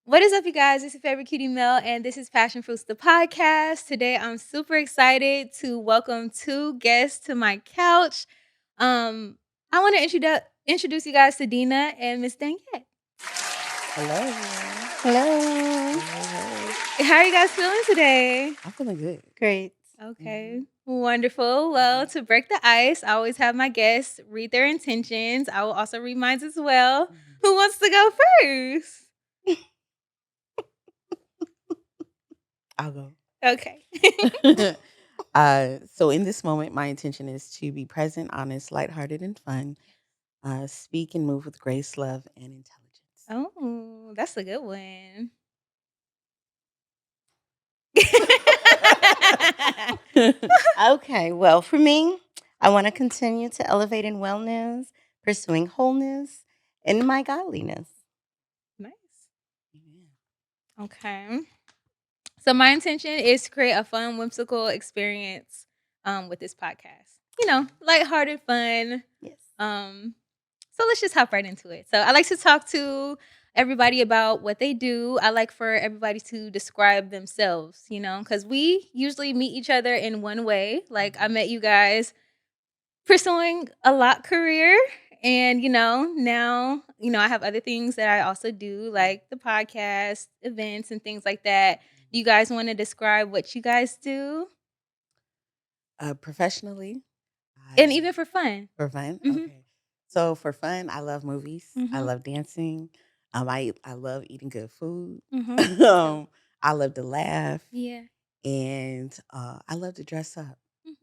What is up, you guys? It's your favorite cutie Mel, and this is Passion Fruits, the podcast. Today, I'm super excited to welcome two guests to my couch. I want to introduce you guys to Dina and Miss Danielle. Hello. Hello. How are you guys feeling today? I'm feeling good. Great. Okay, wonderful. Well, to break the ice, I always have my guests read their intentions. I will also read mine as well. Who wants to go first? I'll go. Okay. So in this moment, my intention is to be present, honest, lighthearted, and fun. Speak and move with grace, love, and intelligence. Oh, that's a good one. Okay, well, for me, I want to continue to elevate in wellness, pursuing wholeness, and my godliness. Nice. Yeah. Okay. So my intention is to create a fun, whimsical experience with this podcast. You know, lighthearted fun. Yes. So let's just hop right into it. So I like to talk to everybody about what they do. I like for everybody to describe themselves, you know, because we usually meet each other in one way. Like I met you guys pursuing a lot career. And, now, I have other things that I also do, like the podcast, events, and things like that. Do you guys want to describe what you guys do? Professionally, And even for fun. for fun. Mhm. Okay. So for fun, I love movies. I Mhm. love dancing. I love eating good food. Mhm. I love to laugh, Yeah. and I love to dress up. Mhm.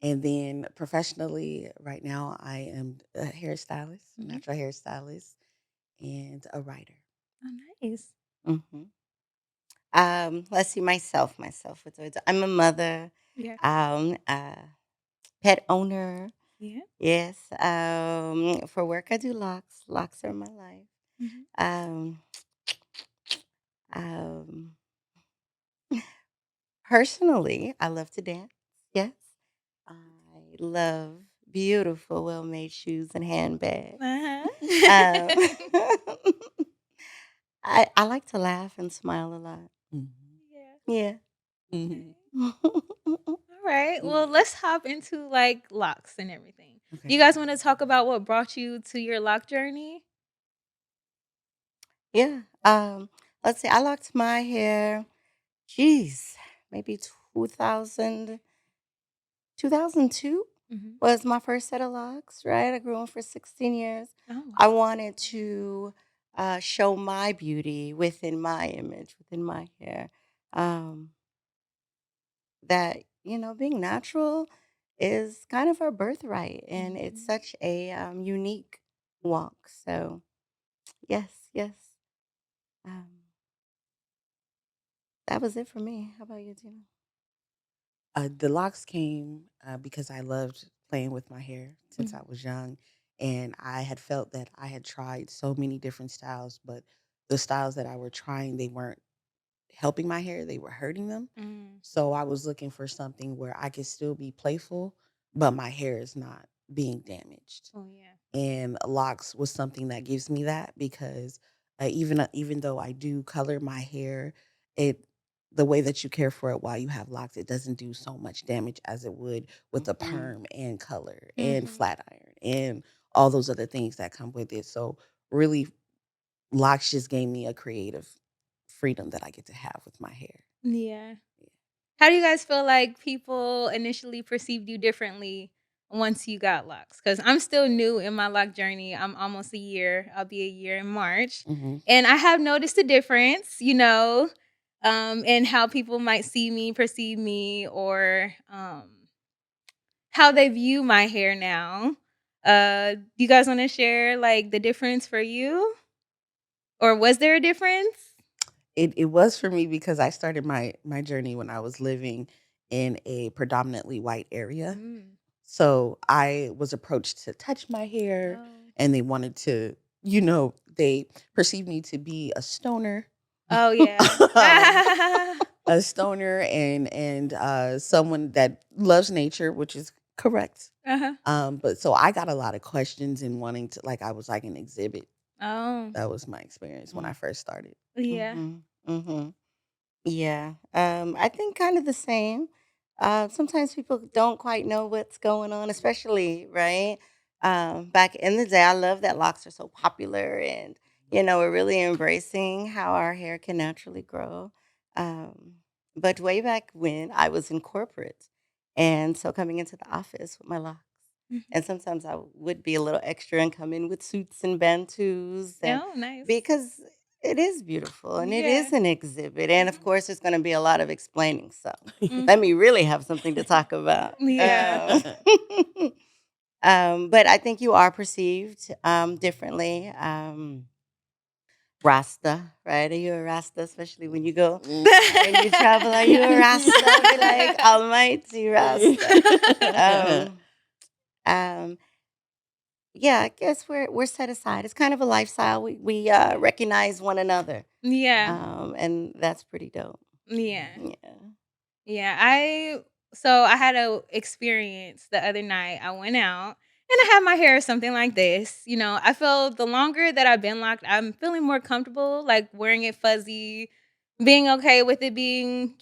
And then professionally, right now, I am a hairstylist, a Mhm. natural hairstylist, and a writer. Oh, nice. hmm Let's see, myself. What do I do? I'm a mother, Yeah. a pet owner. Yeah. Yes. For work, I do locks. Locks are my life. Mhm. Um, um, Personally, I love to dance. Yes. I love beautiful, well made shoes and handbags. Um, Uh-huh. I like to laugh and smile a lot. Yeah. Yeah. Hmm. All right. Well, Yeah. let's hop into like locks and everything. Okay. Do you guys want to talk about what brought you to your lock journey? Yeah. Let's see. I locked my hair, geez, maybe 2002 Mhm. was my first set of locks, right? I grew them for 16 years. Oh, I wow. wanted to show my beauty within my image, within my hair. Um, that, being natural is kind of our birthright, and it's Mhm. such a unique walk. So, yes, yes. Um, that was it for me. How about you, Tina? The locks came because I loved playing with my hair since I Mhm. was young. And I had felt that I had tried so many different styles, but the styles that I were trying, they weren't helping my hair, they were hurting them. Mm. So I was looking for something where I could still be playful, but my hair is not being damaged. Oh, yeah. And locks was something that gives me that because even though I do color my hair, it the way that you care for it while you have locks, it doesn't do so much damage as it would with a Mm-hmm. perm and color and Mhm. flat iron and all those other things that come with it. So really, locks just gave me a creative freedom that I get to have with my hair. Yeah. How do you guys feel like people initially perceived you differently once you got locks? Because I'm still new in my lock journey. I'm almost a year. I'll be a year in March. Hmm. And I have noticed a difference, in how people might see me, perceive me, or how they view my hair now. Do you guys want to share like the difference for you? Or was there a difference? It was for me because I started my journey when I was living in a predominantly white area. Mm. So I was approached to touch my hair, Oh. and they wanted to, they perceived me to be a stoner. Oh, yeah. um, a stoner and someone that loves nature, which is correct. Uh-huh. But so I got a lot of questions and wanting to, like, I was like an exhibit Oh, That was my experience when I Mm. first started. yeah. Mhm. Mhm. Yeah. I think kind of the same. Sometimes people don't quite know what's going on, especially right. Back in the day, I love that locks are so popular, and we're really embracing how our hair can naturally grow. Um, but way back when I was in corporate, and so coming into the office with my locks, Mhm. and sometimes I would be a little extra and come in with suits and bantus, and Oh, nice. because it is beautiful and it is Yeah. an exhibit. And of Mhm. course, there's going to be a lot of explaining. So let Mhm. me really have something to talk about. Yeah. But I think you are perceived differently. Rasta, right? Are you a Rasta, especially when you go and you travel? Are you a Rasta? I'll be like, Almighty Rasta. Um, um, yeah, I guess we're set aside. It's kind of a lifestyle. We recognize one another. Yeah. And that's pretty dope. Yeah. Yeah. Yeah, I had a experience the other night. I went out and I had my hair something like this. I feel the longer that I've been locked, I'm feeling more comfortable, like wearing it fuzzy, being okay with it being,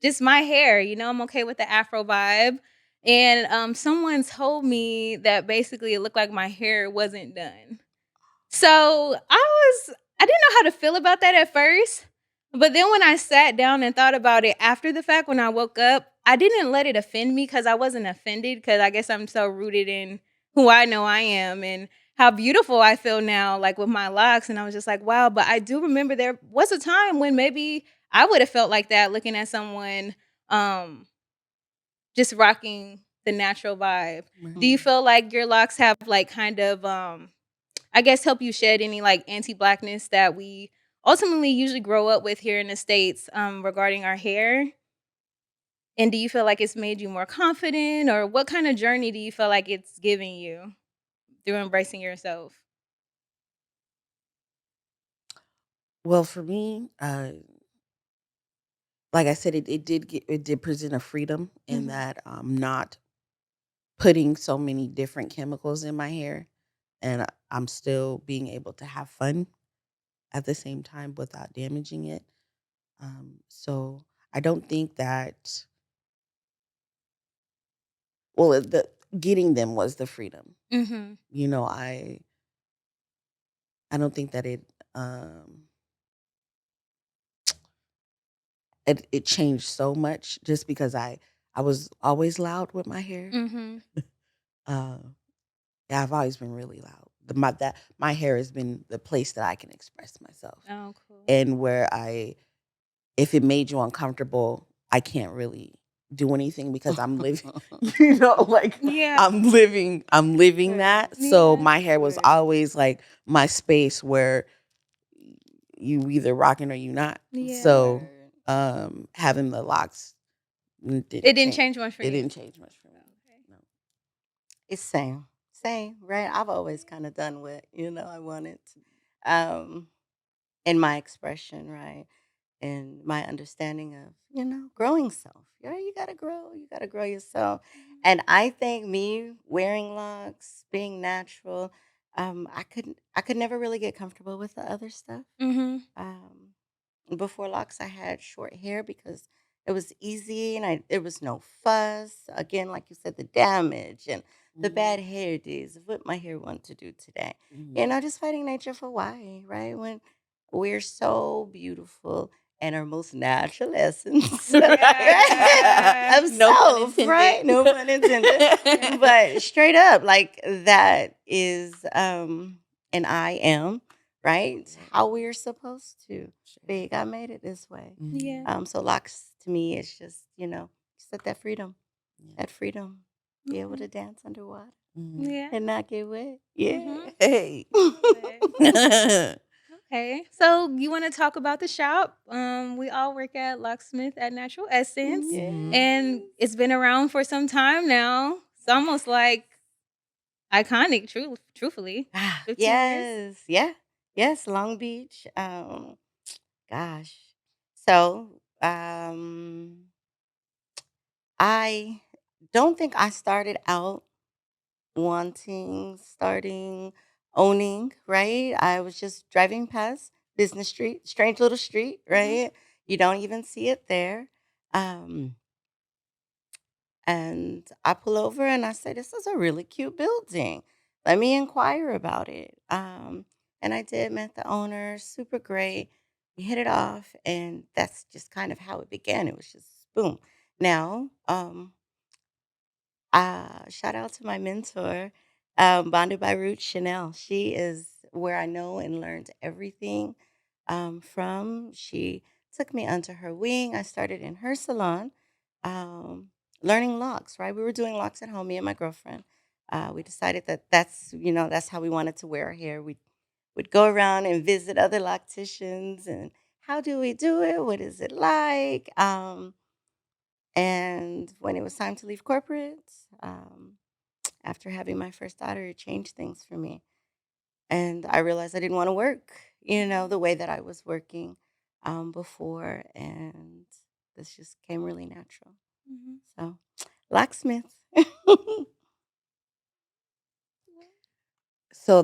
just my hair. I'm okay with the Afro vibe. And someone told me that basically it looked like my hair wasn't done. So I didn't know how to feel about that at first. But then when I sat down and thought about it after the fact, when I woke up, I didn't let it offend me because I wasn't offended because I guess I'm so rooted in who I know I am and how beautiful I feel now, like with my locks. And I was just like, wow. But I do remember there was a time when maybe I would have felt like that looking at someone um, just rocking the natural vibe. Do Right. you Mm. feel like your locks have like kind of I guess help you shed any like anti-blackness that we ultimately usually grow up with here in the States regarding our hair? And do you feel like it's made you more confident or what kind of journey do you feel like it's giving you through embracing yourself? Well, for me, like I said, it did present a freedom in Mhm. that I'm not putting so many different chemicals in my hair, and I'm still being able to have fun at the same time without damaging it. So I don't think that. Well, the getting them was the freedom. Mhm. You know, I don't think that um it changed so much just because I was always loud with my hair. Mhm. Uh, yeah, I've always been really loud. My hair has been the place that I can express myself, Oh, cool. and where I if it made you uncomfortable, I can't really do anything because I'm living, like Yeah. I'm living Right. that. So Yeah. my hair was Right. always like my space where you either rocking or you not. Yeah. So Word. having the locks It didn't didn't change. change much for It you. didn't change much for me. Okay. No. It's same. Same, right? I've always kind of done what, I wanted. Um, in my expression, right? And my understanding of, growing self. Yeah, you gotta grow yourself. And I think me wearing locks, being natural, I could never really get comfortable with the other stuff. Mhm. Um, Before locks, I had short hair because it was easy and there was no fuss. Again, like you said, the damage and the Mhm. bad hair days of what my hair wanted to do today. Mhm. Just fighting nature for why, right? When we're so beautiful and our most natural essence, right? Yeah. Of No pun self, intended. right? No pun intended. Yeah. But straight up, like that is and I am right? Right. How we're supposed to Straight be. up. God made it this way. Yeah. Mhm. So locks to me is just, just Yeah. that freedom, be able Okay. to dance underwater Mhm. Yeah. and not get wet. Yeah. Mhm. Hey. Love it. Okay. So you want to talk about the shop? We all work at Locksmith at Natural Essence, Mhm. and Yes. it's been around for some time now. It's almost like iconic, truthfully. 15 years. Yes. Yeah. Yes. Long Beach. Gosh. So, I don't think I started out starting owning, right? I was just driving past Business Street, strange little street, Mhm. right? You don't even see it there. Um, and I pull over and I say, "This is a really cute building. Let me inquire about it." And I did, met the owner, super great. We hit it off, and that's just kind of how it began. It was just boom. Now, shout out to my mentor, Bonded by Root Chanel. She is where I know and learned everything from. She took me under her wing. I started in her salon, um, learning locks. Right, we were doing locks at home. Me and my girlfriend. We decided that that's how we wanted to wear our hair. We would go around and visit other locticians and how do we do it? What is it like? And when it was time to leave corporate, after having my first daughter, it changed things for me. And I realized I didn't want to work, Mhm. the way that I was working before. And this just came really natural. Mhm. So, locksmith. So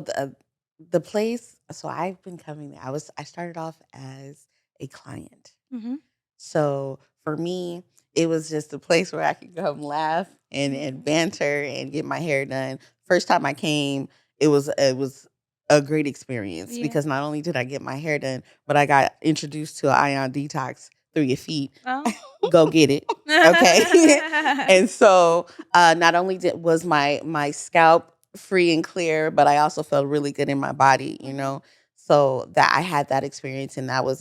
the place, so I've been coming there. I started off as a client. Mhm. So for me, it was just a place where I could come laugh and Mhm. banter and get my hair done. First time I came, it was a great experience Yeah. because not only did I get my hair done, but I got introduced to an ion detox through your feet. Oh. Go get it. Okay. And so not only was my scalp free and clear, but I also felt really good in my body, Mhm. So that I had that experience, and that was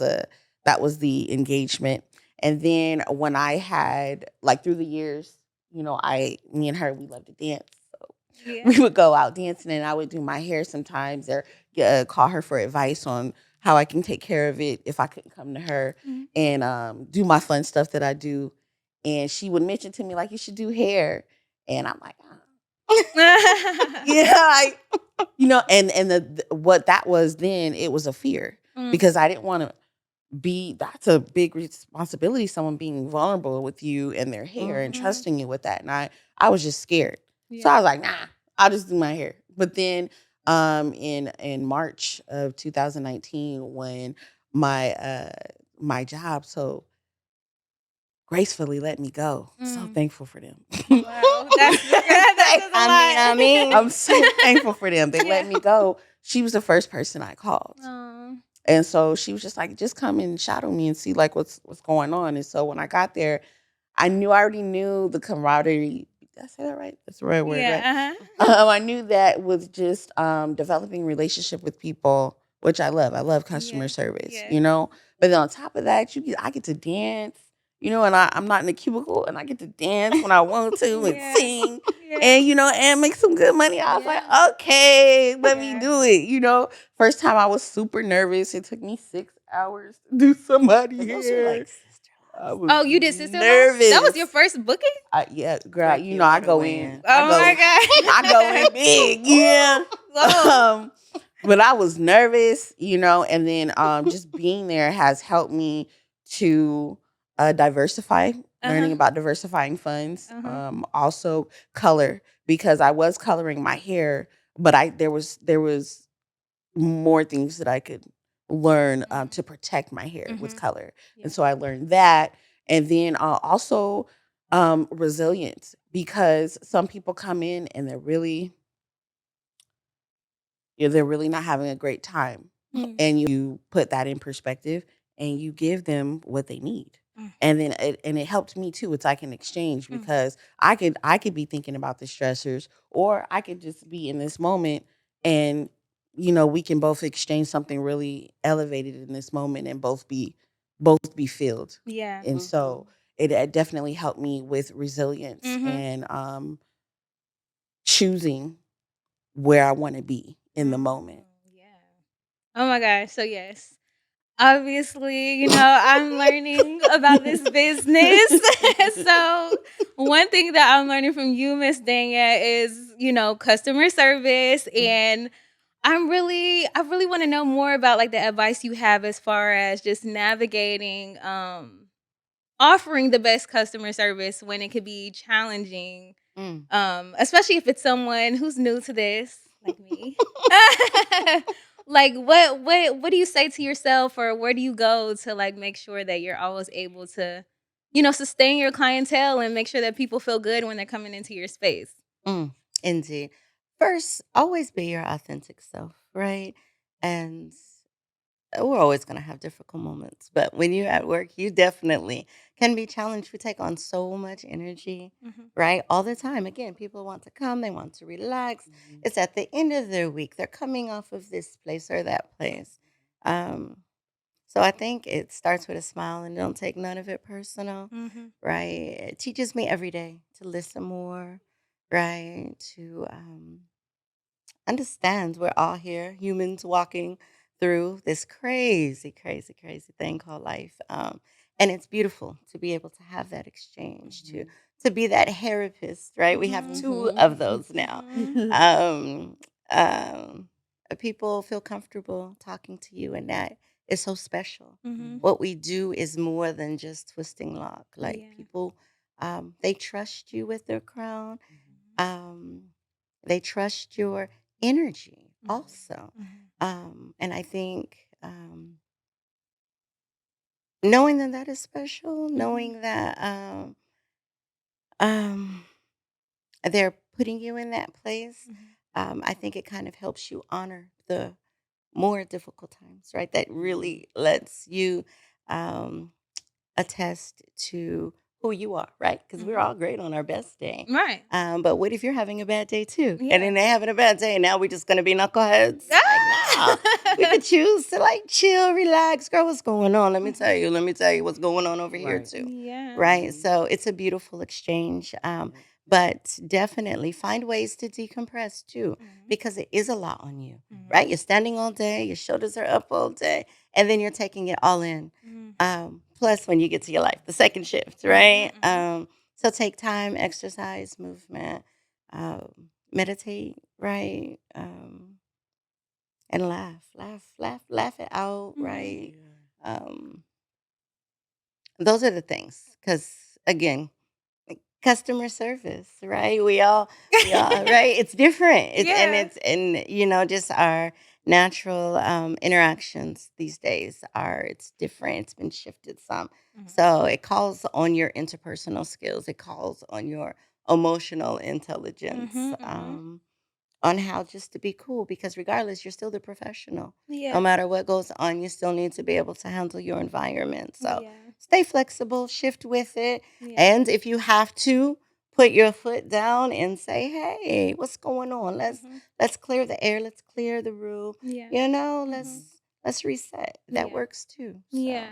the engagement. And then when I had, like, through the years, I me and her, we love to dance. So Yeah. we would go out dancing, and I would do my hair sometimes, or call her for advice on how I can take care of it if I couldn't come to her, Mhm. and do my fun stuff that I do. And she would mention to me, like, you should do hair. And I'm like, yeah, like, and what that was then, it was a fear Mm. because I didn't want to that's a big responsibility, someone being vulnerable with you and their hair and Mhm. Mhm. trusting you with that. And I was just scared. So Yeah. I was like, nah, I'll just do my hair. But then in March of 2019, when my my job so gracefully let me go. So Mm. thankful for them. Wow. That's that says I mean, I a lot. mean, I'm so thankful for them. They let Yeah. me go. She was the first person I called. Oh. And so she was just like, just come and shadow me and see, like, what's going on. And so when I got there, I already knew the camaraderie. Did I say that right? That's the right word, right? Yeah. Uh-huh. I knew that with just developing relationship with people, which I love. I love customer Yeah. service, Yeah. But then on top of that, I get to dance, and I'm not in a cubicle, and I get to dance when I want to and Yeah. sing, Yeah. and make some good money. I was like, Yeah. okay, let me Yeah. do it. First time I was super nervous. It took me 6 hours to do somebody those are like hair. sister I loves. was Oh, you did Sister Locs? That was your nervous. first booking? Yeah, girl, Drug you I all the go way in. in. Oh my I go god. in big, yeah. Whoa. Um, but I was nervous, and then just being there has helped me to diversify, learning Uh-huh. about diversifying funds. Uh-huh. Also color, because I was coloring my hair, but I there was more things that I could learn Mm. to protect my hair with Mhm. color. And Yeah. so I learned that. And then also resilience, because some people come in and they're really not having a great time. Mm. And you put that in perspective and you give them what they need. Mm. And then it helped me too. It's like an exchange, Mm. because I could be thinking about the stressors, or I could just be in this moment, and we can both exchange something really elevated in this moment and both be filled. Yeah. And so Mhm. it definitely helped me with resilience Mhm. and choosing where I want to be in the Mm. moment. Yeah. Oh my gosh. So yes. Obviously, I'm learning about this business. So one thing that I'm learning from you, Miss Danya, is, customer service. And I really want to know more about like the advice you have as far as just navigating, offering the best customer service when it could be challenging. Mm. Especially if it's someone who's new to this. like me. Like, what do you say to yourself, or where do you go to, like, make sure that you're always able to, sustain your clientele and make sure that people feel good when they're coming into your space? Mm, indeed. First, always be your authentic self, right? And we're always going to have difficult moments, but when you're at work, you definitely can be challenged. We take on so much energy, Mhm. right? All the time. Again, people want to come, they want to relax. Mhm. It's at the end of their week. They're coming off of this place or that place. Um, so I think it starts with a smile and don't take none of it personal, Mhm. right? It teaches me every day to listen more, right? To understand we're all here, humans walking through this crazy, crazy, crazy thing called life. And it's beautiful to be able to have that exchange, to Mhm. be that therapist, right? We have Mhm. two Mhm. of those now. Mhm. Um, um, People feel comfortable talking to you, and that is so special. Mhm. What we do is more than just twisting lock. Like Yeah. people, they trust you with their crown. Um, they trust your energy Mhm. also. Mhm. And I think knowing that that is special, Mhm. knowing that um, they're putting you in that place, Mhm. I think it kind of helps you honor the more difficult times, right? That Mhm. really lets you um, attest to who you are, right? Because we're Mhm. all great on our best day. Right. But what if you're having a bad day too? And Yeah. then they having a bad day, and now we're just gonna be knuckleheads? Like, no. We Ah! could choose to like chill, relax. Girl, what's going on? Mhm. Let me tell you what's going on over here Right. too. Yeah. Right. Mhm. So it's a beautiful exchange. Right. But definitely find ways to decompress too, Mhm. because it is a lot on you, Mhm. right? You're standing all day, your shoulders are up all day, and then you're taking it all in. Mhm. Plus, when you get to your life, the second shift, Mhm. right? Mhm. So take time, exercise, movement, meditate, right? And laugh it out, Mhm. right? Yeah. Um, those are the things. Because again, customer service, right? We all right? It's different. Yeah. And just our natural interactions these days are it's different. It's been shifted some. Mhm. So it calls on your interpersonal skills. It calls on your emotional intelligence. Mhm. Mhm. On how just to be cool because regardless, you're still the professional. No Yeah. matter what goes on, you still need to be able to handle your environment. So Yeah. stay flexible, shift with it. Yeah. And if you have to, put your foot down and say, hey, what's going on? Mhm. Let's clear the air, let's clear the room. Yeah. Let's Mhm. reset. That Yeah. works too. So Yeah.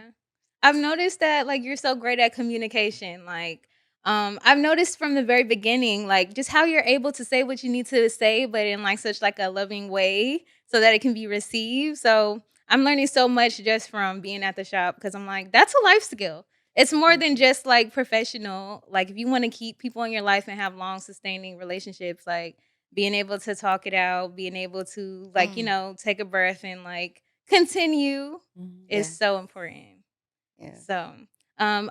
I've noticed that, like, you're so great at communication. Like, I've noticed from the very beginning, like, just how you're able to say what you need to say, but in like such like a loving way so that it can be received. So I'm learning so much just from being at the shop because I'm like, that's a life skill. It's more than Mhm. just like professional. Like, if you want to keep people in your life and have long sustaining relationships, like being able to talk it out, being able to, like, mm, take a breath and like continue Mhm. is yes, so important. yes. So,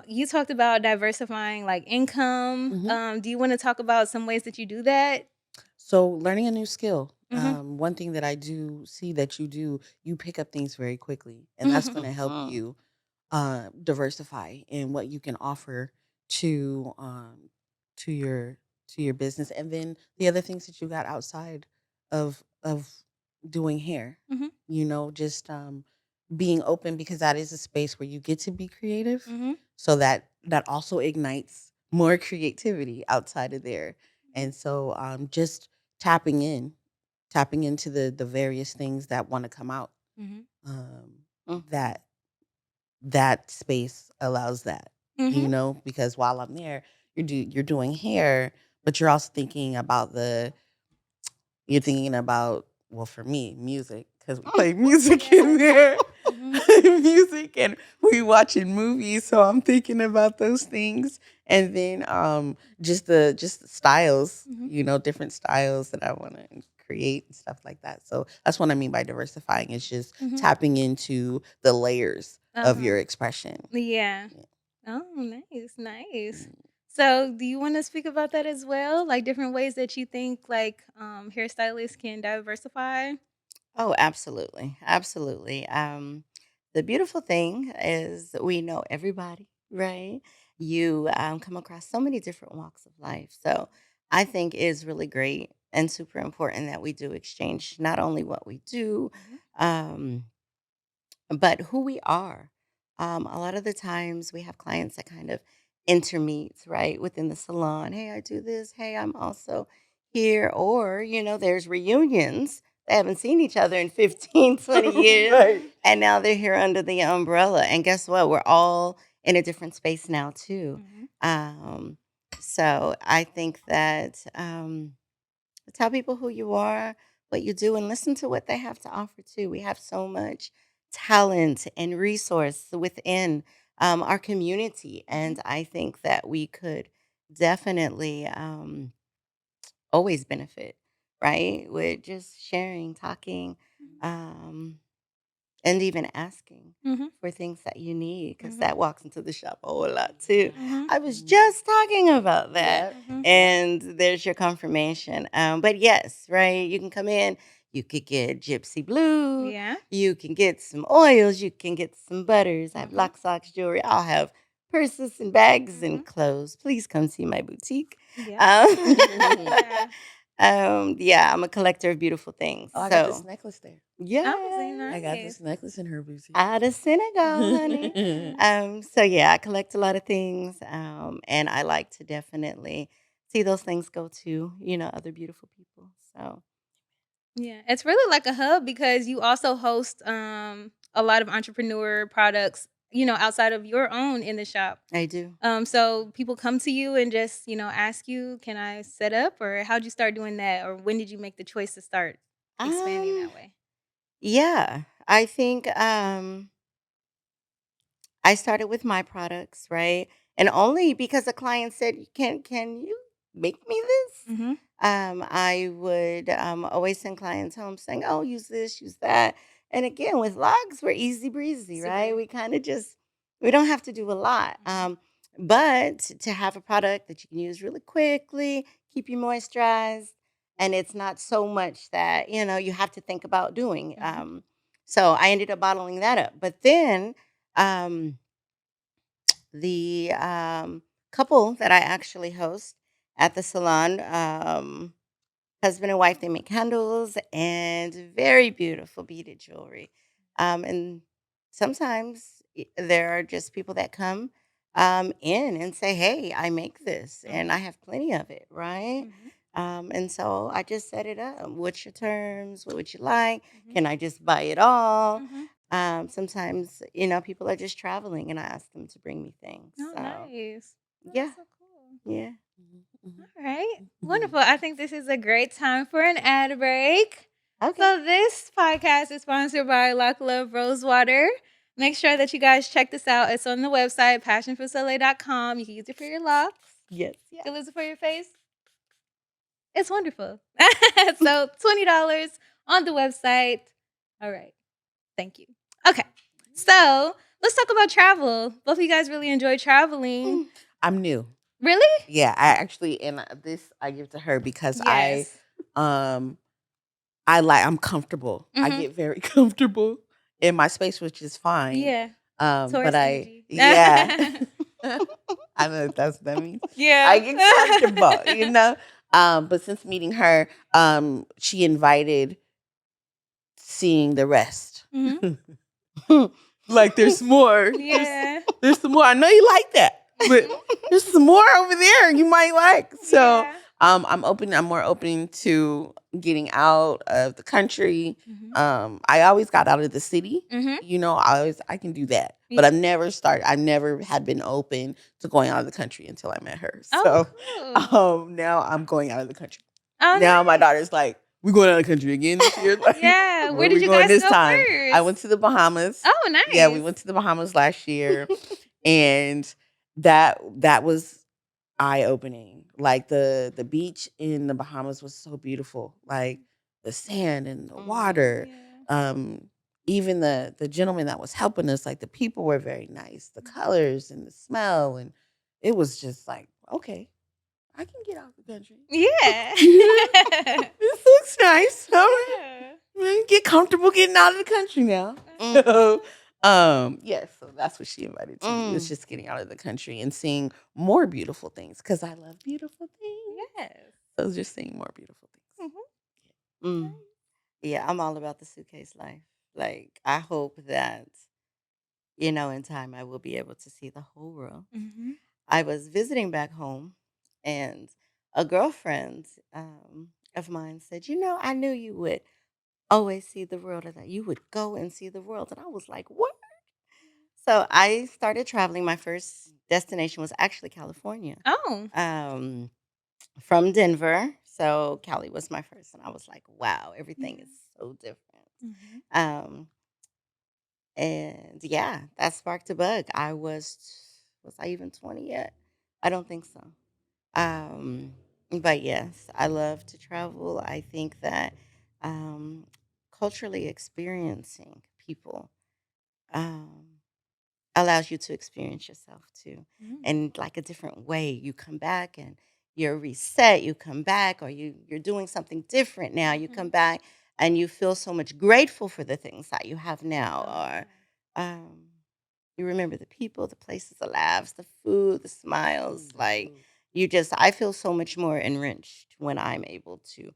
you talked about diversifying like income. Mhm. Do you want to talk about some ways that you do that? So learning a new skill. Mhm. One thing that I do see that you do, you pick up things very quickly, and that's Mhm. going to help Mhm. you diversify in what you can offer to to your to your business, and then the other things that you got outside of doing hair. Mhm. Just being open because that is a space where you get to be creative. Mhm. So that also ignites more creativity outside of there, and so just tapping in, tapping into the various things that want to come out. Mhm. Um, Mhm. that that space allows that, Mhm. because while I'm there, you're doing hair, but you're also thinking about, well, for me, music, because we play music Yeah. in there, Mhm. music, and we watching movies. So I'm thinking about those things, and then just the styles, Mhm. different styles that I want to create and stuff like that. So that's what I mean by diversifying. It's just Mhm. tapping into the layers of Uh-huh. your expression. Yeah. Yeah. Oh, nice, nice. Mm. So, do you wanna speak about that as well? Like, different ways that you think, like, hairstylists can diversify? Oh, absolutely. Absolutely. The beautiful thing is we know everybody, right? You come across so many different walks of life. So I think it is really great and super important that we do exchange not only what we do, Mhm, um, but who we are. A lot of the times we have clients that kind of intermeet, right, within the salon. Hey, I do this. Hey, I'm also here. Or, there's reunions. They haven't seen each other in 15, 20 years. Right. mhm, And now they're here under the umbrella. And guess what? We're all in a different space now, too. mhm, Um, so I think that tell people who you are, what you do, and listen to what they have to offer too. We have so much talent and resource within our community, mhm, and I think that we could definitely always benefit, right? With just sharing, talking. Um, and even asking mhm, for things that you need, because mhm, that walks into the shop a whole lot too. mhm, I was Mhm. just talking about that, Yep. mhm, Yep. and there's your confirmation. But yes, right, you can come in, you could get gypsy blue, yeah, you can get some oils, you can get some butters. I have mhm, Locs jewelry. I'll have purses and bags mhm, and clothes. Please come see my boutique. yeah, Um, yeah. yeah, I'm a collector of beautiful things. Oh, I got this So, necklace there. Oh, very yeah. I got nice. this necklace in her boutique. Out of Senegal, honey. Mm. So yeah, I collect a lot of things, and I like to definitely see those things go to other beautiful people. So Yeah, it's really like a hub because you also host, a lot of entrepreneur products, outside of your own in the shop. I do. So people come to you and just, ask you, "Can I set up?" Or how'd you start doing that? Or when did you make the choice to start expanding Um, that way? yeah, I think I started with my products, right? And only because a client said, "Can you make me this?" Mhm, I would always send clients home saying, "Oh, use this, use that." And again, with logs, we're easy breezy, right? super. We kind of just we don't have to do a lot. Mhm, But to have a product that you can use really quickly, keep you moisturized, and it's not so much that you have to think about doing. mhm, So I ended up bottling that up. But then um, the couple that I actually host at the salon. Husband and wife, they make candles and very beautiful beaded jewelry. And sometimes there are just people that come in and say, "Hey, I make this and mhm, I have plenty of it," right? mhm, And so I just set it up. What's your terms? What would you like? mhm, Can I just buy it all? mhm. Sometimes, people are just traveling and I ask them to bring me things. Oh, So, nice. Oh, yeah, that's so cool. yeah. Mhm, mhm, All right. mhm. Wonderful. I think this is a great time for an ad break. Okay. So this podcast is sponsored by Lock Love Rosewater. Make sure that you guys check this out. It's on the website, passionforsoleil.com. You can use it for your locks. Yes, You yeah. can use it for your face. It's wonderful. So $20 on the website. All right. Thank you. Okay. So let's talk about travel. Both of you guys really enjoy traveling. I'm new. Really? Yeah, I actually, and this I give to her because Yes. um, I'm comfortable. I Mm-hmm. get very comfortable in my space, which is fine. Yeah. But Taurus energy. yeah, I know what that means. I Yeah. get comfortable. But since meeting her, she invited seeing the rest. Mhm. Like there's more. Yeah. There's some more. I know you like that, but there's some more over there you might like. So Yeah. I'm more open to getting out of the country. Mhm. I always got out of the city. Mhm. I can do that. Yeah. But I never had been open to going out of the country until I met her. Oh, So cool. now I'm going out of the country. Oh, Now my nice. daughter's like, we're going out of the country again this year. Like, Yeah. where Where are did we you going guys this go time? I first? went to the Bahamas. Oh, Yeah, we nice. went to the Bahamas last year, and that was eye opening. Like the beach in the Bahamas was so beautiful. Like the sand and the Mhm. water. Yeah. Um, even the gentleman that was helping us, like the people were very nice. The Mhm. colors and the smell, and it was just like okay, I can get out the country. Yeah. This looks nice. Yeah. Get comfortable getting out of the country now. Mhm. So, yes, so that's what she invited to me. It was Mm. just getting out of the country and seeing more beautiful things because I love beautiful things. Yes. So just seeing more beautiful things. Mhm. Mm. Nice. Yeah, I'm all about the suitcase life. Like, I hope that, in time I will be able to see the whole world. Mhm. I was visiting back home, and a girlfriend of mine said, I knew you would always see the world, or that you would go and see the world. And I was like, what? So I started traveling. My first destination was actually California, Oh. um, from Denver. So Cali was my first. And I was like, wow, everything Yeah. is so different. Mhm. Um, and yeah, that sparked a bug. Was I even 20 yet? I don't think so. Um, but yes, I love to travel. I think that um, culturally experiencing people um, allows you to experience yourself too, Mm. and like a different way. You come back and you're reset. You come back, or you're doing something different now. You come Mhm. back and you feel so much grateful for the things that you have now, Oh, or yeah. um, you remember the people, the places, the laughs, the food, the smiles. Food, the Like, food. I feel so much more enriched when I'm able to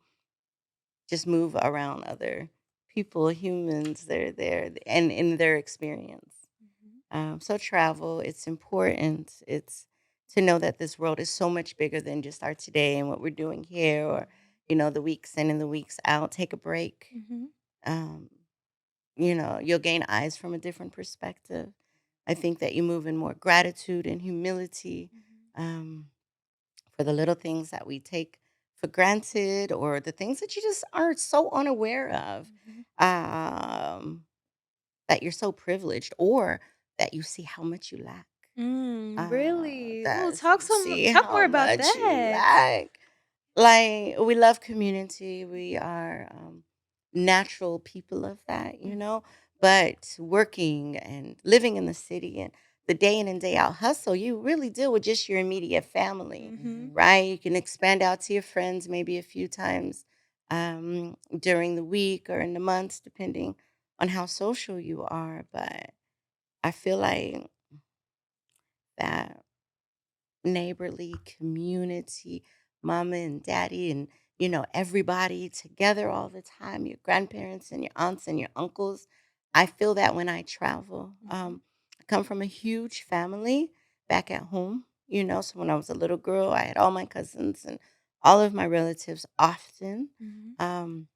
just move around other people, humans, they're there, and in their experience. Mhm. So travel, it's important. It's to know that this world is so much bigger than just our today and what we're doing here, or the weeks in and the weeks out. Take a break. Mhm. Um, you'll gain eyes from a different perspective. I think that you move in more gratitude and humility Mhm. um, for the little things that we take for granted, or the things that you just are so unaware of, Mhm. um, that you're so privileged, or that you see how much you lack. Really? Oh, That you see talk more how about much you that. lack. Like, we love community. We are natural people of that, Mhm. but working and living in the city and the day in and day out hustle, you really deal with just your immediate family, Mhm. right? You can expand out to your friends maybe a few times during the week or in the months, depending on how social you are. But I feel like that neighborly community, mama and daddy, and everybody together all the time, your grandparents and your aunts and your uncles. I feel that when I travel. Mhm. I come from a huge family back at home, so when I was a little girl, I had all my cousins and all of my relatives often. Mhm. um,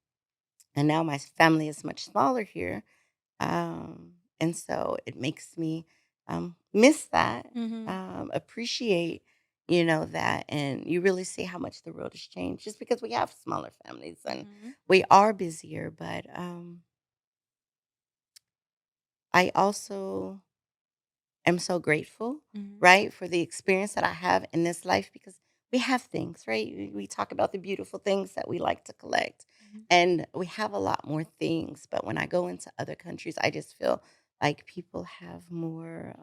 and now my family is much smaller here, and so it makes me miss that, Mhm. appreciate, that. And you really see how much the world has changed just because we have smaller families and Mhm. we are busier. But I also am so grateful, Mhm. right, for the experience that I have in this life, because we have things, right? We talk about the beautiful things that we like to collect, Mhm. and we have a lot more things. But when I go into other countries, I just feel like people have more,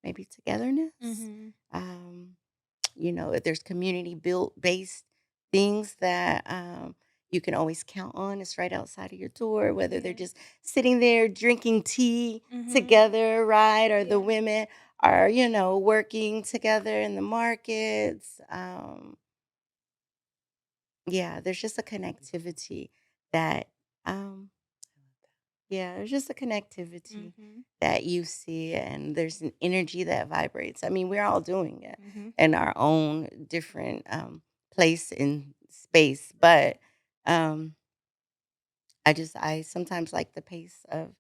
maybe togetherness. Mhm. Um, if there's community built based things that you can always count on. It's right outside of your door, whether they're Yeah. just sitting there drinking tea Mhm. together, right? Or the Yeah. women are, working together in the markets. Yeah, there's just a connectivity that, um, yeah, there's just a connectivity Mhm. that you see, and there's an energy that vibrates. I mean, we're all doing it Mhm. in our own different place in space, but um, I sometimes like the pace of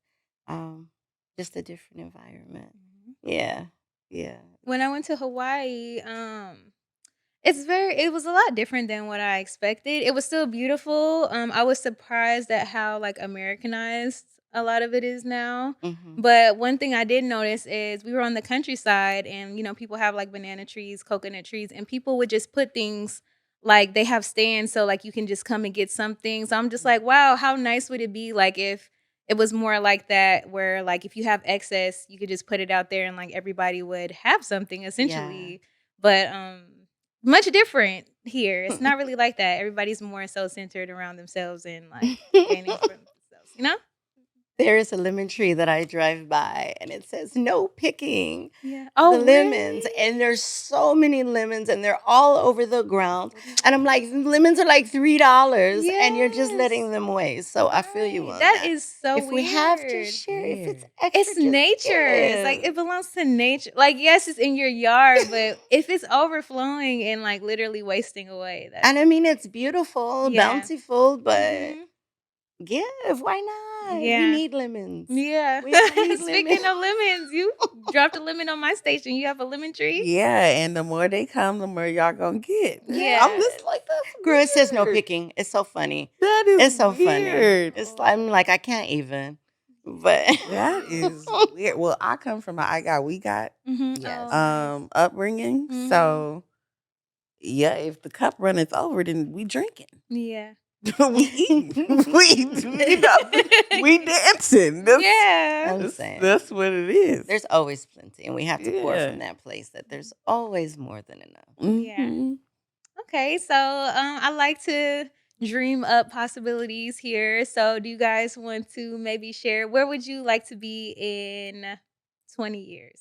um, just a different environment. Mhm. Yeah, yeah. When I went to Hawaii, it was a lot different than what I expected. It was still beautiful. I was surprised at how, like, Americanized a lot of it is now. Hmm. But one thing I did notice is we were on the countryside and, people have, like, banana trees, coconut trees, and people would just put things like, they have stands so, like, you can just come and get something. So I'm just like, "Wow, how nice would it be, like, if it was more like that where, like, if you have excess, you could just put it out there and, like, everybody would have something Yeah. essentially." but much different here. It's not really like that. Everybody's more so centered around themselves and like gaining from themselves, you know? There is a lemon tree that I drive by, and it says, "No picking Yeah. the Oh, lemons," really? and there's so many lemons, and they're all over the ground, What is and I'm that? like, "Lemons are like $3, and you're just letting Yes. them waste," so I feel you Right. on That that. is so If we have to weird. share, if it's Weird. extra, It's just nature. It's like give. it belongs to nature. Like, yes, it's in your yard, but if it's overflowing and like literally wasting away, that's And I mean, it's beautiful, yeah. bountiful, but Mhm. give, why not? We Yeah. need lemons. Yeah. We need lemons. Speaking of lemons, you dropped a lemon on my station. You have a lemon tree? Yeah, and the more they come, the more y'all gonna get. I'm Yeah. just like, that's Girl, it says no weird. picking. It's so funny. That is It's so funny. weird. I'm like, I can't even. But That is weird. Well, I come from a we got Mhm. yes. Oh, nice. upbringing. Mhm. So yeah, if the cup runneth over, then we drinking. Yeah. we eating. We dancing. Yeah. I'm saying That's what it is. there's always plenty, and we have to pour from Yeah. that place that there's always more than enough. Yeah. Hmm. Okay, so I like to dream up possibilities here. So, do you guys want to maybe share where would you like to be in 20 years?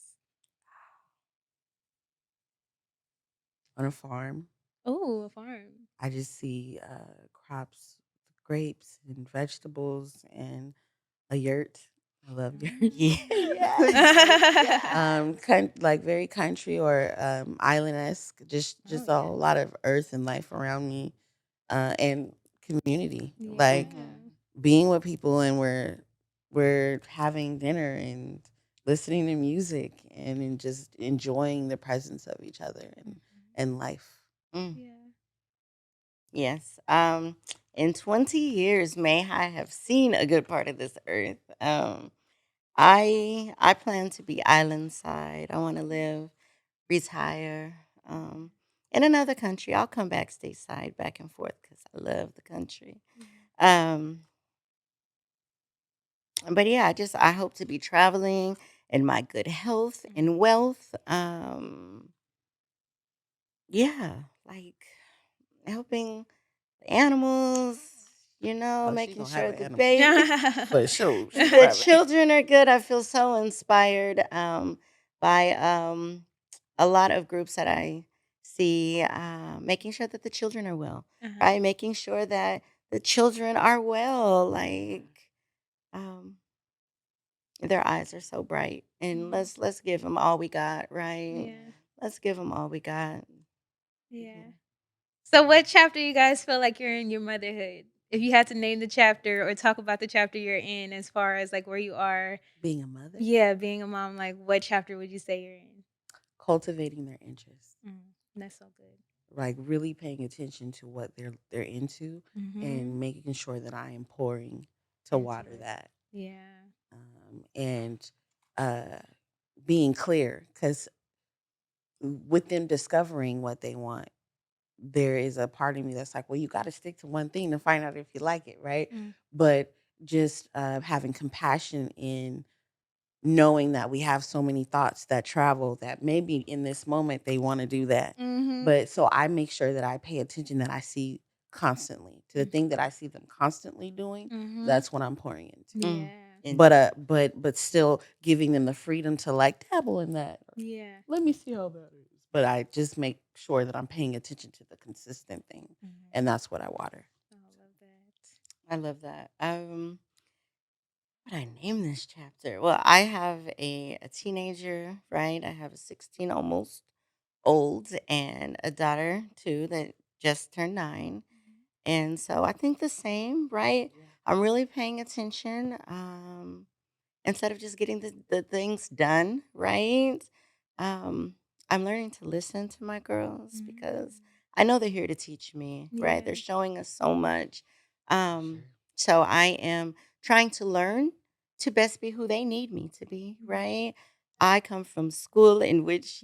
On a farm, Oh, a farm. I just see crops, grapes and vegetables and a yurt. I love Yeah, yurts. yes, yes. Like very country or island esque. Oh, Just a yeah. whole lot of earth and life around me, and community. Like Yeah. Mhm. being with people and we're having dinner and listening to music and just enjoying the presence of each other Mhm. and life. Mm, Yeah. yes. In 20 years, may I have seen a good part of this earth. I plan to be island side. I want to live, retire, in another country. I'll come back stateside, back and forth, because I love the country. Mhm. Um, but yeah, I hope to be traveling in my good health and Mhm. wealth. Yeah, like helping the animals, Oh, she making gonna have sure an the animal baby for sure. She gonna the have it. children are good. I feel so inspired by a lot of groups that I see, making sure that the children are well, Uh-huh. right? Making sure that the children are well, like um, their eyes are so bright, and Mhm. let's give them all we got, right? Yeah. Let's give them all we got. Yeah. Yeah. So, what chapter you guys feel like you're in your motherhood? If you had to name the chapter or talk about the chapter you're in as far as like where you are, Being a mother, yeah, being a mom, like what chapter would you say you're in? cultivating their interests, That's so good. like really paying attention to what they're into Mhm. and making sure that I am pouring to Into water it. that, Yeah. and uh, being clear because with them discovering what they want, there is a part of me that's like, well, you got to stick to one thing to find out if you like it, right? Mm. But just having compassion in knowing that we have so many thoughts that travel that maybe in this moment they want to do that. Mhm. But so I make sure that I pay attention that I see constantly to the Mm. thing that I see them constantly doing. Mhm. That's what I'm pouring into. Mm. Yeah. But Indeed. but still giving them the freedom to like dabble in that. Yeah. Let me see how that is. But I just make sure that I'm paying attention to the consistent thing. Mhm. And that's what I water. Oh, I love that. I love that. What I name this chapter? Well, I have a teenager, right? I have a 16 almost old and a daughter too that just turned 9. Mhm. And so I think the same, right? Yeah. I'm really paying attention. Instead of just getting the things done, right? Um, I'm learning to listen to my girls because Mm. I know they're here to teach me, right? They're Yeah. showing us so much. For sure. So I am trying to learn to best be who they need me to be, Mhm. right? I come from school in which,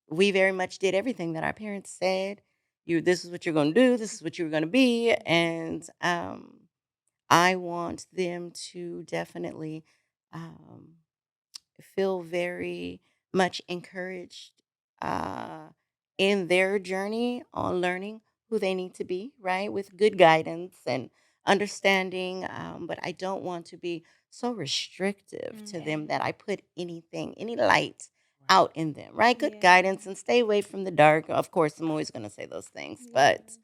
we very much did everything that our parents said. This is what you're gonna do, this is what you're gonna be. Mhm. And I want them to definitely um, feel very much encouraged uh, in their journey on learning who they need to be, right? With good guidance and understanding. But I don't want to be so restrictive to Yeah. them that I put anything, any light Right. out in them, right? Good Yeah. guidance and stay away from the dark. Of course, I'm always going to say those things, Yeah. but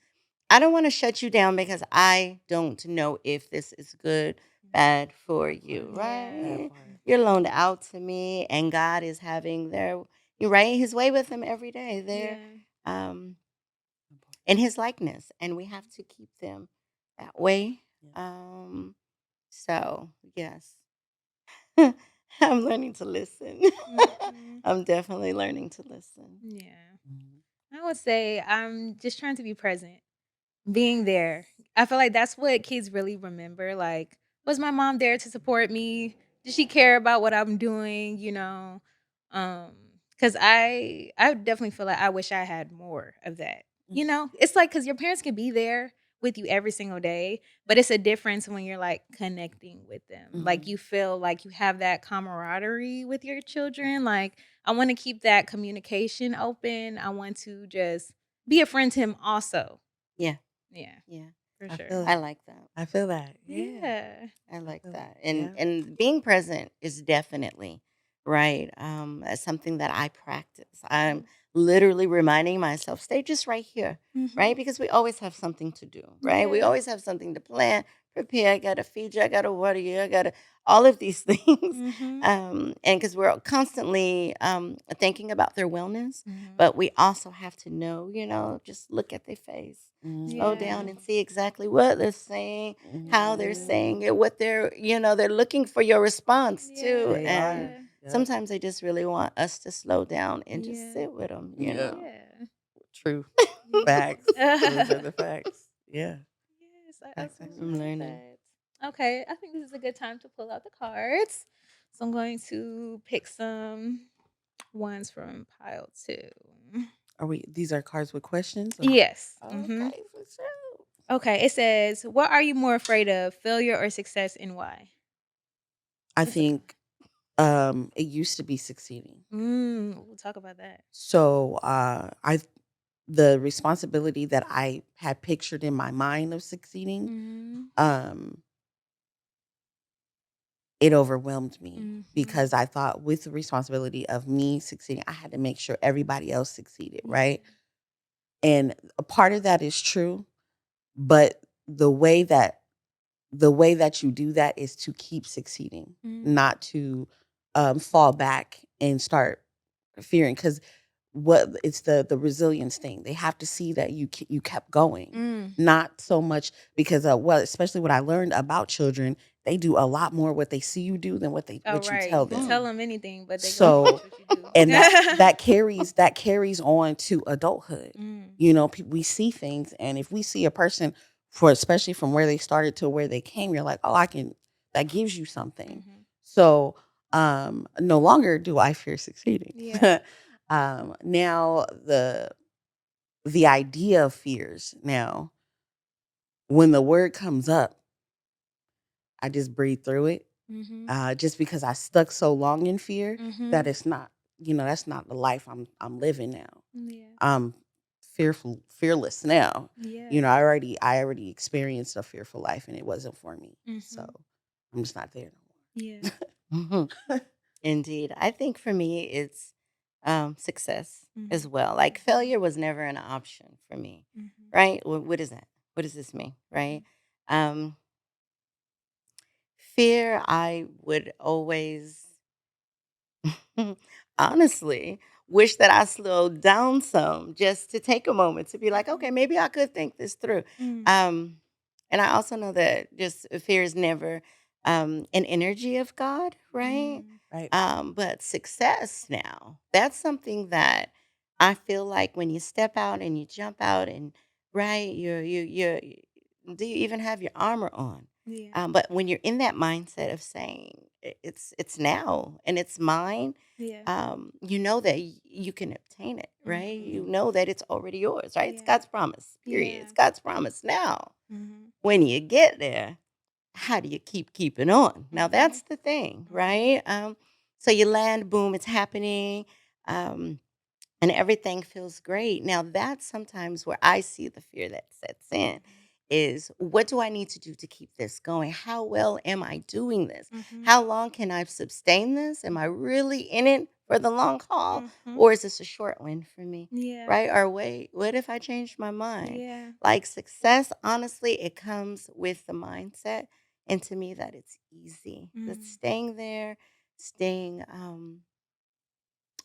I don't want to shut you down because I don't know if this is good, bad for you, Right. Yeah. That right? part. You're loaned out to me, and God is having you right, His way with them every day. They're Yeah. um, Important. in His likeness, and we have to keep them that way. Yeah. So yes, I'm learning to listen. Mhm. I'm definitely learning to listen. Yeah. Mhm. I would say I'm just trying to be present. Being there. I feel like that's what kids really remember, like, was my mom there to support me? Did she care about what I'm doing, you know? Because I definitely feel like I wish I had more of that, you know? It's like because your parents can be there with you every single day, but it's a difference when you're, like, connecting with them. Like, Mhm. you feel like you have that camaraderie with your children, like, I wanna keep that communication open, I want to just be a friend to him also. Yeah, Yeah, yeah, for I sure. feel I that. like that. I feel that. Yeah. Yeah. I I like feel that. that. And Yeah. and being present is definitely right. That's something that I practice. I'm literally reminding myself, stay just right here, Mhm. right? Because we always have something to do, right? We Yeah. always have something to plan, prepare. I gotta feed you, I gotta water you, I gotta all of these things. Mhm. And because we're constantly thinking about their wellness, Mhm. but we also have to know, just look at their face, slow down Yeah. and Mhm. see exactly what they're saying, how they're Mhm. saying it, what they're looking for your response too. They And are. Yeah. Yep. sometimes they just really want us to slow down and just Yeah. sit with them, Yep. Yeah. True. Facts. Those are Yeah. the facts. Yeah. Yes, I Facts, facts, absolutely I'm facts. love learning. that. Okay, I think this is a good time to pull out the cards. So I'm going to pick some ones from pile 2. These are cards with questions or Yes. Mhm. okay, for sure. Okay, it says, "What are you more afraid of, failure or success, and why?" I It's a think it used to be succeeding. we'll talk about that. So I the responsibility that I had pictured in my mind of succeeding, Mhm. um, it overwhelmed me Mhm. because I thought with the responsibility of me succeeding, I had to make sure everybody else succeeded, Yeah. right? And a part of that is true, but the way that the way that you do that is to keep succeeding, Mm. not to fall back and start fearing. Because what it's the resilience thing. They have to see that you kept going, Mm. not so much because especially what I learned about children, they do a lot more what they see you do than Oh, what you right. tell You can them. tell them anything, but they gonna So watch what you do. and that carries on to adulthood. Mm. We see things, and if we see a person for especially from where they started to where they came, you're like, oh, I can. That gives you something. Mhm. So no longer do I fear succeeding. Yeah. Now the idea of fears. Now, when the word comes up, I just breathe through it. Mhm. Just because I stuck so long in fear that Mhm. it's not, that's not the life I'm living now. Yeah. I'm fearless now. Yeah. I already experienced a fearful life and it wasn't for me. So Mhm. I'm just not there Yeah. no Mhm. more. Indeed. I think for me, it's success as Mhm. well. Like Mhm. failure was never an option for me, Mhm. right? What is that? What does this mean, right? Mhm. Um, Fear, I would always honestly wish that I slowed down some just to take a moment to be like, okay, Mhm. maybe I could think this through. Mm. Um, and I also know that just fear is never an energy of God, right? Mm. Right. But success now, that's something that I feel like when you step out and you jump out and right, do you even have your armor on? Yeah. But when you're in that mindset of saying it's now and it's mine, Yeah. you know that you can obtain it, right? You Mhm. know that it's already yours, right? It's Yeah. God's promise. Period. It's Yeah. God's promise. Now, Mhm. when you get there, how do you keeping on? Now Mhm. that's the thing, Mhm. right? So you land, boom, it's happening. Um, and everything feels great. Now that's sometimes where I see the fear that sets in is what do I need to do to keep this going? How well am I doing this? Mhm. How long can I sustain this? Am I really in it for the long haul? Mhm. Or is this a short win for me? Yeah. Right? Or wait, what if I change my mind? Yeah. Like success, honestly, it comes with the mindset. And to me, that it's easy. That Mm. staying there, staying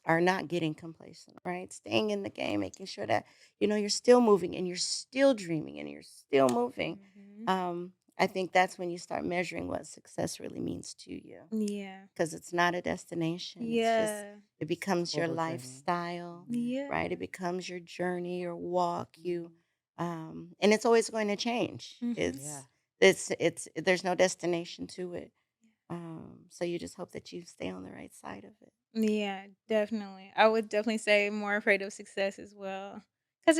are not getting complacent, right? Staying in the game, making sure that you're still moving and you're still dreaming and you're still moving. Mhm. I think that's when you start measuring what success really means to you, Yeah. because it's not a destination. It's just Yeah. it becomes your Total journey. lifestyle, Mhm. Yeah. right? It becomes your journey, your walk. You, Mhm. and it's always going to change. Mhm. Yeah. It's there's no destination to it. So you just hope that you stay on the right side of it. Yeah, definitely. I would definitely say more afraid of success as well. Cause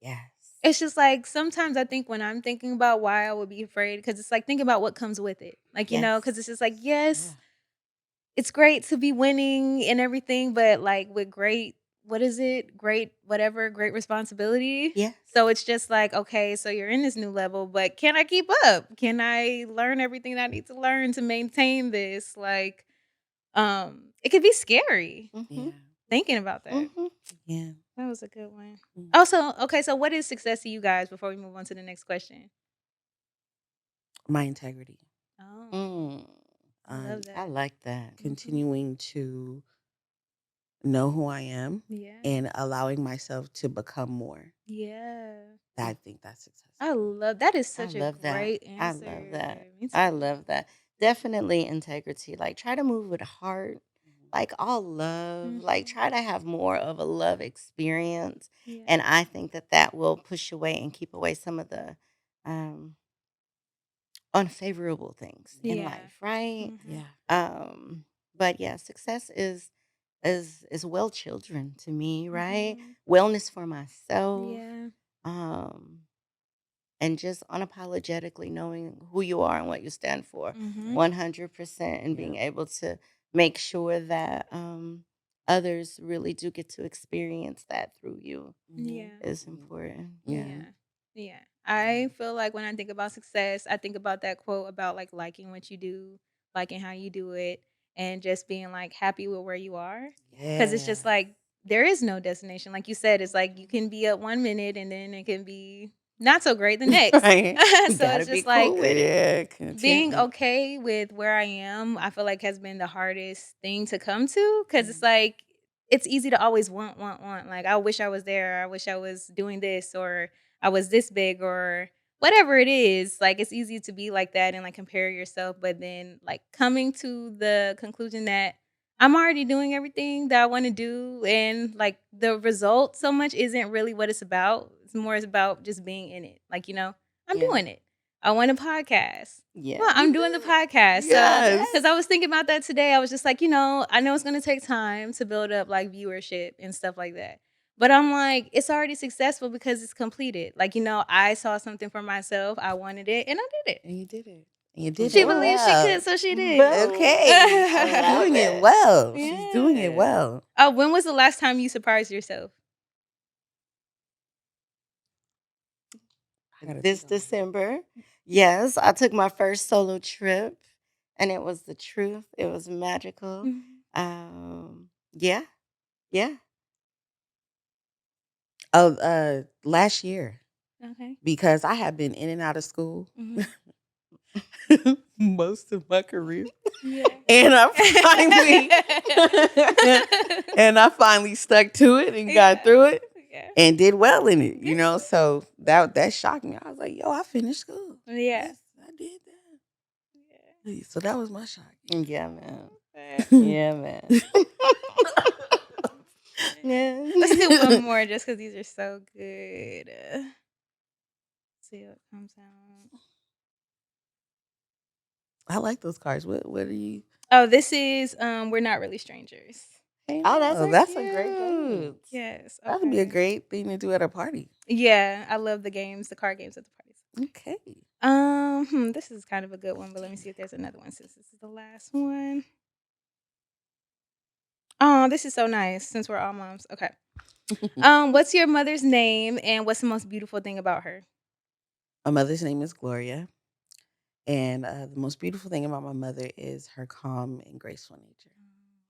Yes. it's just like sometimes I think when I'm thinking about why I would be afraid, because it's like think about what comes with it. Like, Yes. because it's just like, Yeah. yes, it's great to be winning and everything, but like with great, what is it? Great, whatever, great responsibility. Yes. So it's just like, okay, so you're in this new level, but can I keep up? Can I learn everything that I need to learn to maintain this? Like, it could be scary Mhm. Yeah. thinking about that. Mhm. Yeah. That was a good one. Mm. Also, okay, so what is success to you guys before we move on to the next question? My integrity. Oh, Mm. I love I that. like that. Mhm. Continuing to know who I am Yeah. and allowing myself to become more. Yeah. I think that's success I to me. love that is I such a love that. great I love that. answer. Me I too. love that. Definitely integrity. Like try to move with heart, Mhm. like all love. Like Mhm. try to have more of a love experience. Yeah. And I think that that will push away and keep away some of the um, unfavorable things in Yeah. life, right? Mhm. Yeah. Um, but yeah, success is well children to me, right? Mhm. Wellness for myself. Yeah. Um, and just unapologetically knowing who you are and what you stand for Mhm. 100% and being Yeah. able to make sure that others really do get to experience that through you Mhm. Yeah. is Mhm. important. Yeah. Mhm. Yeah. Yeah. I Yeah. feel like when I think about success, I think about that quote about like liking what you do, liking how you do it, and just being like happy with where you are. Cause it's just Yeah. like there is no destination. Like you said, it's like you Mhm. can be up 1 minute and then it can be not so great the next. Right. You So got to it's be just cool like with it. Yeah. being Contentment. okay with where I am, I feel like has been the hardest thing to come to because it's Mhm. like it's easy to always want. Like I wish I was there. I wish I was doing this or I was this big or whatever it is. Like it's easy to be like that and like compare yourself, but then like coming to the conclusion that I'm already doing everything that I want to do and like the result so much isn't really what it's about. It's more about just being in it. Like, I'm Yeah. doing it. I want a podcast. Well, Yeah. I'm You doing the did it. podcast. So, Yes. because I was thinking about that today, I was just like, I know it's going to take time to build up like viewership and stuff like that. But I'm like, it's already successful because it's completed. Like, I saw something for myself. I wanted it and I did it. And you did it. And you did She it Boom. believed she could, well. so she did. Boom. Okay. I She's love doing it it. well. She's doing it Yeah. well. Oh, when was the last time you surprised yourself? I gotta This think on that. December. Yes, I took my first solo trip and it was the truth. It was magical. Mhm. Yeah, yeah. Oh, last year Okay. because I have been in and out of school Mhm. most of my career, Yeah. and I finally and I finally stuck to it and got Yeah. through it Yeah. and did well in it. Good. So that shocked me. I was like, "Yo, I finished school. Yeah. Yes, I did Yeah. that." So that was my shock. Yeah, man. Okay. Yeah, man. Yeah. Let's do one more just because these are so good. See what comes out. I like those cards. What are you? Oh, this is We're Not Really Strangers. Hey, Oh, those no, are that's a great cute. game. Yes. That would be a Okay. great thing to do at a party. Yeah, I love the games, the card games at the parties. Okay. This is kind of a good one, but let me see if there's another one since this is the last one. Oh, this is so nice since we're all moms. Okay. What's your mother's name and what's the most beautiful thing about her? My mother's name is Gloria, and the most beautiful thing about my mother is her calm and graceful nature.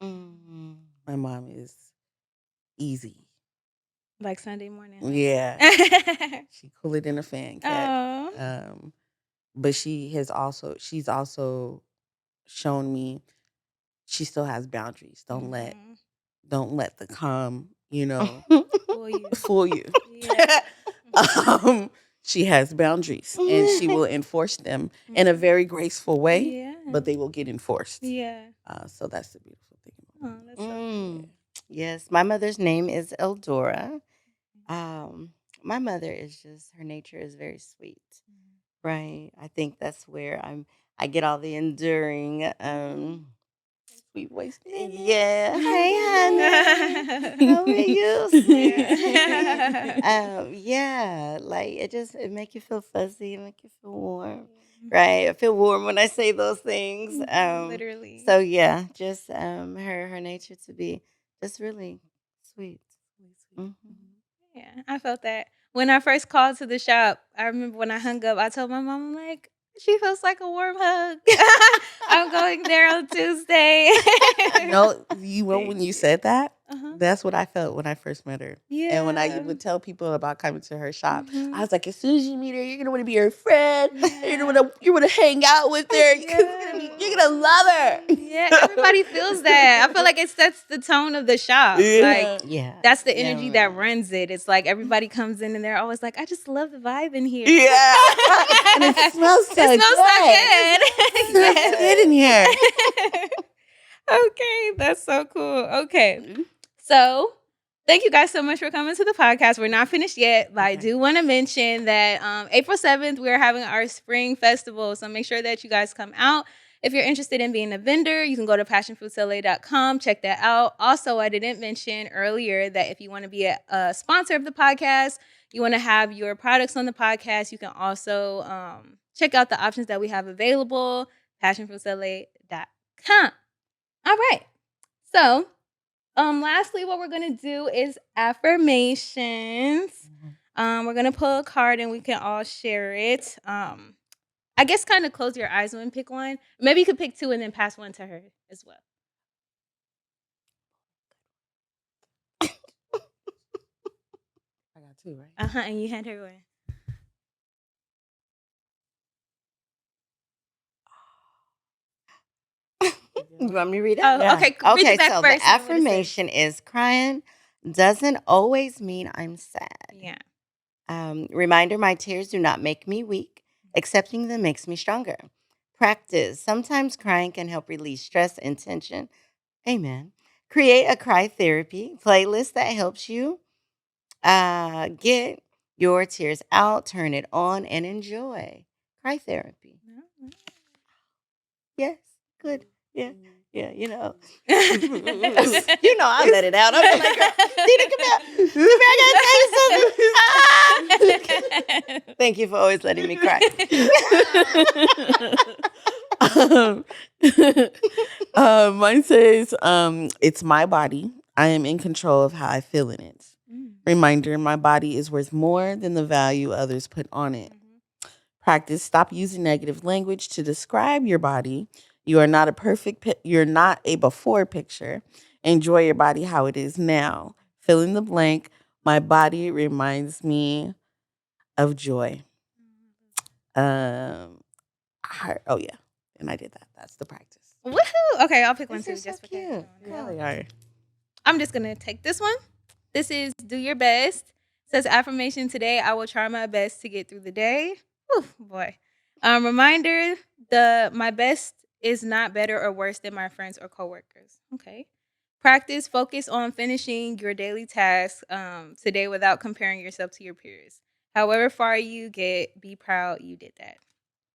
Mm. My mom is easy. Like Sunday morning. Yeah, she cooler than a fan cat. Oh. But she's also shown me she still has boundaries. Don't let the calm, Fool you. fool you. Yeah. She has boundaries and she will enforce them in a very graceful way, Yeah. but they will get enforced. Yeah. So that's the beautiful thing about Oh, that's so good. Yes, my mother's name is Eldora. My mother is just her nature is very sweet, right? I think that's where I get all the enduring. sweet voice. Yeah, hey honey, how are you, sweetie? Yeah, like it make you feel fuzzy, it make you feel warm, right? I feel warm when I say those things. Literally. So yeah, just her nature to be just really sweet. Mhm. Yeah, I felt that. When I first called to the shop, I remember when I hung up, I told my mom, I'm like, she feels like a warm hug. I'm going there on Tuesday. When you said that, Uh-huh. that's what I felt when I first met her. And when I Yeah. would tell people about coming to her shop, Mhm. I was like, as soon as you meet her, you're gonna want to be her friend. Yeah. You're gonna hang out with her. Yeah. You're gonna love her. Yeah, everybody feels that. I feel like it sets the tone of the shop. Like Yeah. Yeah, that's the yeah, energy that man. runs it. It's like everybody comes in and they're always like, I just love the vibe in here. Yeah. And it smells so It good. smells so good. It smells good in here. Okay, that's so cool. Okay. So thank you guys so much for coming to the podcast. We're not finished yet, but I Okay. do want to mention that April 7th, we're having our spring festival. So make sure that you guys come out. If you're interested in being a vendor, you can go to passionfruitsla.com, check that out. Also, I didn't mention earlier that if you want to be a sponsor of the podcast, you want to have your products on the podcast, you can also check out the options that we have available, passionfruitsla.com. All right. So, lastly, what we're gonna do is affirmations. We're gonna pull a card and we can all share it. I guess kind of close your eyes and pick one. Maybe you could pick two and then pass one to her as well. I got two, right? And you hand her one. You want me to read it? Oh, Yeah. okay. Read Okay, it back so first. the And then what it says. affirmation is crying doesn't always mean I'm sad. Yeah. Reminder, my tears do not make me weak. Accepting them makes me stronger. Practice. Sometimes crying can help release stress and tension. Amen. Create a cry therapy playlist that helps you get your tears out, turn it on, and enjoy. Cry therapy. Yes, good. Yeah, yeah, you know. I let it out. I'm like, girl, Tina, come here. Come here, I gotta tell you something. Thank you for always letting me cry. Mine says, it's my body. I am in control of how I feel in it. Reminder, my body is worth more than the value others put on it. Practice, stop using negative language to describe your body. You are not you're not a before picture. Enjoy your body how it is now. Fill in the blank. My body reminds me of joy. Oh yeah. And I did that. That's the practice. Woohoo! Okay, I'll pick one These too. are so Just for cute. Yeah, they are. I'm just gonna take this one. This is do your best. Says affirmation today. I will try my best to get through the day. Whew, boy. Reminder: my best is not better or worse than my friends or coworkers. Okay. Practice. Focus on finishing your daily tasks today without comparing yourself to your peers. However far you get, be proud you did that.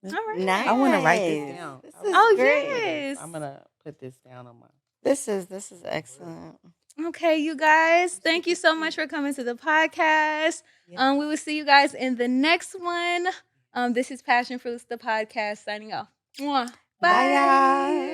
All right. Nice. I want to write this down. This I is Oh great. yes. I'm gonna put this down on my. This is excellent. Okay, you guys. Thank you so much for coming to the podcast. We will see you guys in the next one. This is Passion Fruits, the podcast, signing off. Mwah. Bye. Bye, y'all.